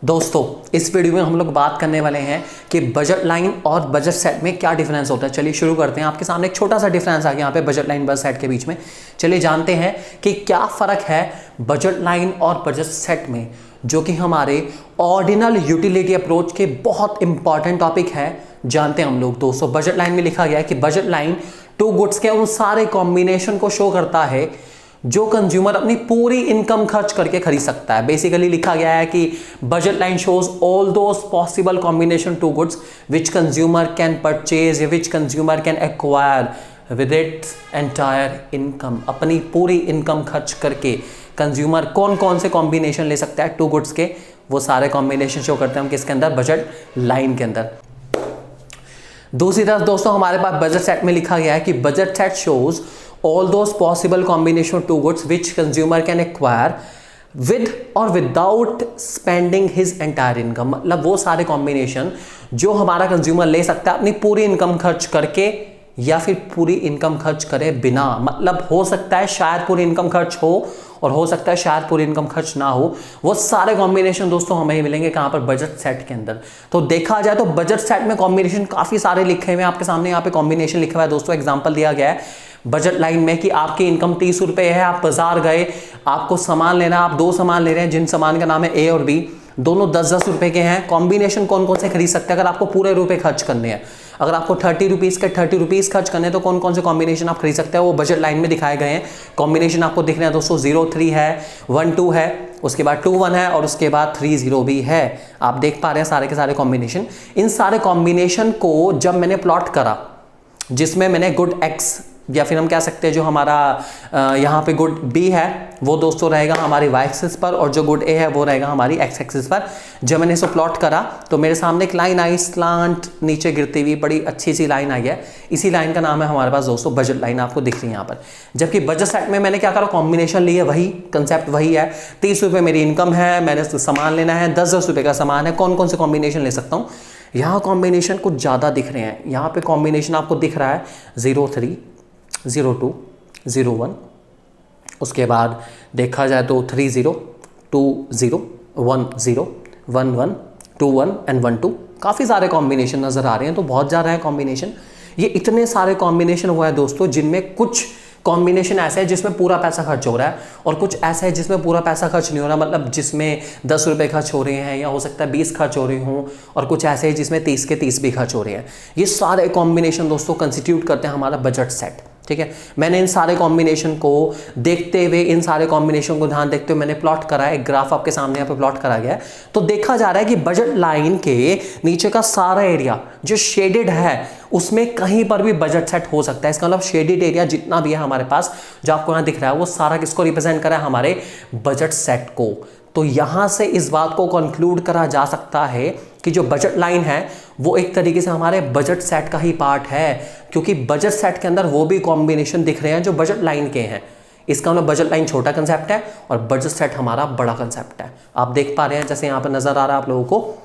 दोस्तों इस वीडियो में हम लोग बात करने वाले हैं कि बजट लाइन और बजट सेट में क्या डिफरेंस होता है। चलिए शुरू करते हैं। आपके सामने एक छोटा सा डिफरेंस आ गया यहाँ पे बजट लाइन बजट सेट के बीच में। चलिए जानते हैं कि क्या फ़र्क है बजट लाइन और बजट सेट में, जो कि हमारे ऑर्डिनल यूटिलिटी अप्रोच के बहुत इंपॉर्टेंट टॉपिक है। जानते हैं हम लोग। दोस्तों बजट लाइन में लिखा गया है कि बजट लाइन टू गुड्स के उन सारे कॉम्बिनेशन को शो करता है जो कंज्यूमर अपनी पूरी इनकम खर्च करके खरीद सकता है। बेसिकली लिखा गया है कि budget line shows all those possible combination two goods which consumer can purchase, which consumer can acquire with its entire income. अपनी पूरी इनकम खर्च करके कंज्यूमर कौन कौन से कॉम्बिनेशन ले सकता है टू गुड्स के, वो सारे कॉम्बिनेशन शो करते हैं हम किसके अंदर, बजट लाइन के अंदर। दूसरी तरफ दोस्तों हमारे पास बजट सेट में लिखा गया है कि budget set shows all those possible combination of two goods which consumer can acquire with or without spending his entire income। मतलब वो सारे कॉम्बिनेशन जो हमारा कंज्यूमर ले सकता है अपनी पूरी इनकम खर्च करके या फिर पूरी इनकम खर्च करे बिना। मतलब हो सकता है शायद पूरी इनकम खर्च हो और हो सकता है शायद पूरी इनकम खर्च ना हो। वो सारे कॉम्बिनेशन दोस्तों हमें मिलेंगे कहां पर, बजट सेट के अंदर। तो देखा जाए तो बजट सेट में कॉम्बिनेशन काफी सारे लिखे हुए हैं आपके सामने। यहाँ पे कॉम्बिनेशन लिखा हुआ है दोस्तों। एग्जांपल दिया गया है बजट लाइन में कि आपकी इनकम 30 रुपए है, आप बाजार गए, आपको सामान लेना, आप दो सामान ले रहे हैं जिन सामान का नाम है ए और बी, दोनों 10-10 रुपए के हैं। कॉम्बिनेशन कौन कौन से खरीद सकते हैं अगर आपको पूरे रुपए खर्च करने हैं। अगर आपको 30 रुपीज़ के 30 रुपीज़ खर्च करने हैं तो कौन कौन से कॉम्बिनेशन आप खरीद सकते हैं, वो बजट लाइन में दिखाए गए हैं। कॉम्बिनेशन आपको दिख रहे हैं दोस्तों, 03 है, 12 है, उसके बाद 21 है और उसके बाद 30 भी है। आप देख पा रहे हैं सारे के सारे कॉम्बिनेशन। इन सारे कॉम्बिनेशन को जब मैंने प्लॉट करा, जिसमें मैंने गुड एक्स या फिर हम कह सकते हैं जो हमारा यहाँ पे गुड बी है वो दोस्तों रहेगा हमारी वाई एक्सिस पर और जो गुड ए है वो रहेगा हमारी एक्स एक्सिस पर। जब मैंने इसको प्लॉट करा तो मेरे सामने एक लाइन आई, स्लांट नीचे गिरती हुई बड़ी अच्छी सी लाइन आई है। इसी लाइन का नाम है हमारे पास दोस्तों बजट लाइन, आपको दिख रही है यहाँ पर। जबकि बजट सेट में मैंने क्या करा, कॉम्बिनेशन लिए, वही कंसेप्ट वही है। 30 रुपये मेरी इनकम है, मैंने सामान लेना है, 10-10 रुपये का सामान है, कौन कौन से कॉम्बिनेशन ले सकता हूँ। यहाँ कॉम्बिनेशन कुछ ज़्यादा दिख रहे हैं। यहाँ पे कॉम्बिनेशन आपको दिख रहा है 03, 02, 01, उसके बाद देखा जाए तो 30, 20, 10, 11, 21 एंड 12। काफ़ी सारे कॉम्बिनेशन नज़र आ रहे हैं, तो बहुत ज़्यादा है कॉम्बिनेशन। ये इतने सारे कॉम्बिनेशन हुआ है दोस्तों जिनमें कुछ कॉम्बिनेशन ऐसा है जिसमें पूरा पैसा खर्च हो रहा है और कुछ ऐसा है जिसमें पूरा पैसा खर्च नहीं हो रहा। मतलब जिसमें 10 रुपये खर्च हो रहे हैं या हो सकता है 20 खर्च हो रहे हों, और कुछ ऐसे है जिसमें 30 के 30 भी खर्च हो रहे हैं। ये सारे कॉम्बिनेशन दोस्तों कंस्टिट्यूट करते हैं हमारा बजट सेट। ठीक है, मैंने इन सारे कॉम्बिनेशन को देखते हुए, इन सारे कॉम्बिनेशन को ध्यान देखते हुए मैंने प्लॉट करा है। एक ग्राफ आपके सामने यहाँ पे प्लॉट करा गया है। तो देखा जा रहा है कि बजट लाइन के नीचे का सारा एरिया जो शेडेड है उसमें कहीं पर भी बजट सेट हो सकता है। इसका मतलब शेडेड एरिया जितना भी है हमारे पास जो आपको यहाँ दिख रहा है वो सारा किसको रिप्रेजेंट करा है, हमारे बजट सेट को। तो यहां से इस बात को कंक्लूड करा जा सकता है कि जो बजट लाइन है वो एक तरीके से हमारे बजट सेट का ही पार्ट है, क्योंकि बजट सेट के अंदर वो भी कॉम्बिनेशन दिख रहे हैं जो बजट लाइन के हैं। इसका मतलब बजट लाइन छोटा कंसेप्ट है और बजट सेट हमारा बड़ा कंसेप्ट है। आप देख पा रहे हैं जैसे यहाँ पर नजर आ रहा है आप लोगों को।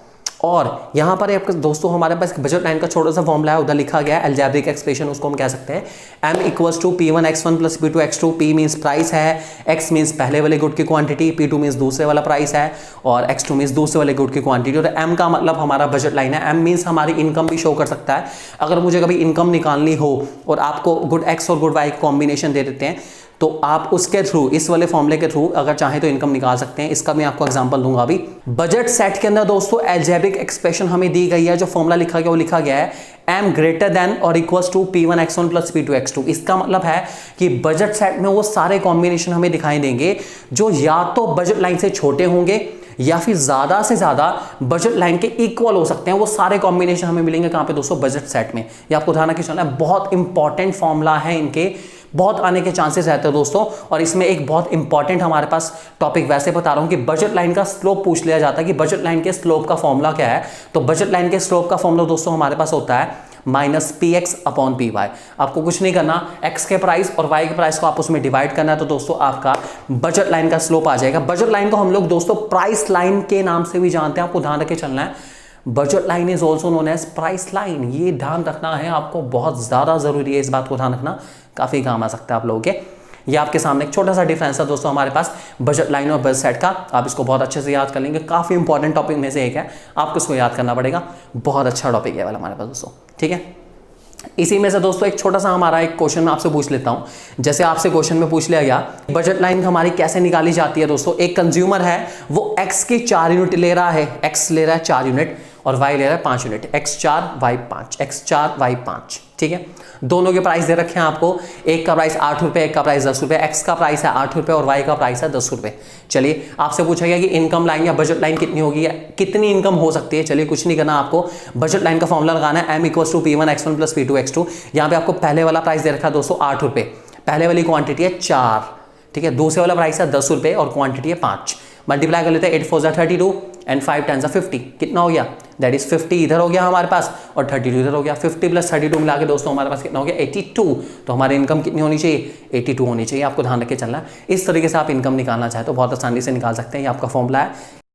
और यहाँ पर आपके दोस्तों हमारे पास बजट लाइन का छोटा सा फॉर्मूला है, उधर लिखा गया है अलजेब्रिक एक्सप्रेशन, उसको हम कह सकते हैं m equals to P1x1 plus P2x2। P means price है, x मीन्स पहले वाले गुड की क्वांटिटी, P2 मीन्स दूसरे वाला प्राइस है और x2 मीन्स दूसरे वाले गुड की क्वांटिटी। और m का मतलब हमारा बजट लाइन है। m मीन्स हमारी इनकम भी शो कर सकता है। अगर मुझे कभी इनकम निकालनी हो और आपको गुड x और गुड y कॉम्बिनेशन दे देते हैं तो आप उसके थ्रू, इस वाले फॉर्मूले के थ्रू अगर चाहें तो इनकम निकाल सकते हैं। इसका मैं आपको एग्जांपल दूंगा अभी। बजट सेट के अंदर दोस्तों अलजेब्रिक एक्सप्रेशन हमें दी गई है। जो फॉर्मूला लिखा गया वो लिखा गया है m ग्रेटर देन और equals to P1x1 plus P2x2। इसका मतलब है कि बजट सेट में वो सारे कॉम्बिनेशन हमें दिखाई देंगे जो या तो बजट लाइन से छोटे होंगे या फिर ज्यादा से ज्यादा बजट लाइन के इक्वल हो सकते हैं। वो सारे कॉम्बिनेशन हमें मिलेंगे कहां पे दोस्तों, बजट सेट में। ये आपको ध्यान रखना चलना है, बहुत इंपॉर्टेंट फॉर्मूला है, इनके बहुत आने के चांसेस रहते हैं दोस्तों। और इसमें एक बहुत इंपॉर्टेंट हमारे पास टॉपिक वैसे बता रहा हूं कि बजट लाइन का स्लोप पूछ लिया जाता है कि बजट लाइन के स्लोप का फॉर्मूला क्या है। तो बजट लाइन के स्लोप का फॉर्मूला दोस्तों हमारे पास होता है -px/py। आपको कुछ नहीं करना, x के प्राइस और y के प्राइस को आप उसमें डिवाइड करना है तो दोस्तों आपका बजट लाइन का स्लोप आ जाएगा। बजट लाइन को हम लोग दोस्तों प्राइस लाइन के नाम से भी जानते हैं, आपको ध्यान रख के चलना है। Budget line is also known as price line. ये ध्यान रखना है आपको, बहुत ज्यादा जरूरी है, इस बात को ध्यान रखना, काफी काम आ सकता है आप लोगों के। ये आपके सामने एक छोटा सा डिफरेंस है दोस्तों हमारे पास बजट लाइन और बजट सेट का। आप इसको बहुत अच्छे से याद कर लेंगे, काफी इंपॉर्टेंट टॉपिक में से एक है, आपको इसको याद करना पड़ेगा, बहुत अच्छा टॉपिक है वाला हमारे पास दोस्तों, ठीक है। इसी में से दोस्तों एक छोटा सा हमारा एक क्वेश्चन मैं आपसे पूछ लेता हूं। जैसे आपसे क्वेश्चन में पूछ लिया गया बजट लाइन हमारी कैसे निकाली जाती है दोस्तों। एक कंज्यूमर है, वो एक्स की 4 यूनिट ले रहा है, एक्स ले रहा है 4 यूनिट और वाई ले रहा है 5 unit, x4 y5, x4 y5, ठीक है। दोनों के प्राइस दे रखे हैं आपको, एक का प्राइस 8 रुपए, एक का प्राइस 10 रुपए, एक्स का प्राइस है 8 रुपए और वाई का प्राइस है 10 रुपए। चलिए आपसे पूछा गया कि इनकम लाइन या बजट लाइन कितनी होगी या कितनी इनकम हो सकती है। चलिए कुछ नहीं करना, आपको बजट लाइन का फॉर्मूला लगाना है, m = P1 x1 + P2 x2। यहाँ पे आपको पहले वाला प्राइस दे रखा है दोस्तों 8 रुपए, पहले वाली क्वांटिटी है 4, ठीक है। दूसरे वाला प्राइस है 10 रुपए और क्वांटिटी है 5। मल्टीप्लाई कर लेते हैं, 8 4 = 32 एंड 5 10 = 50। कितना हो गया, दैट इज 50 इधर हो गया हमारे पास और 32 इधर हो गया। 50 + 32 मिला के दोस्तों हमारे पास कितना हो गया, 82। तो हमारी इनकम कितनी होनी चाहिए, 82 होनी चाहिए। आपको ध्यान रख के चलना है। इस तरीके से आप इनकम निकालना चाहे तो बहुत आसानी से निकाल सकते हैं, ये आपका फॉर्मूला है।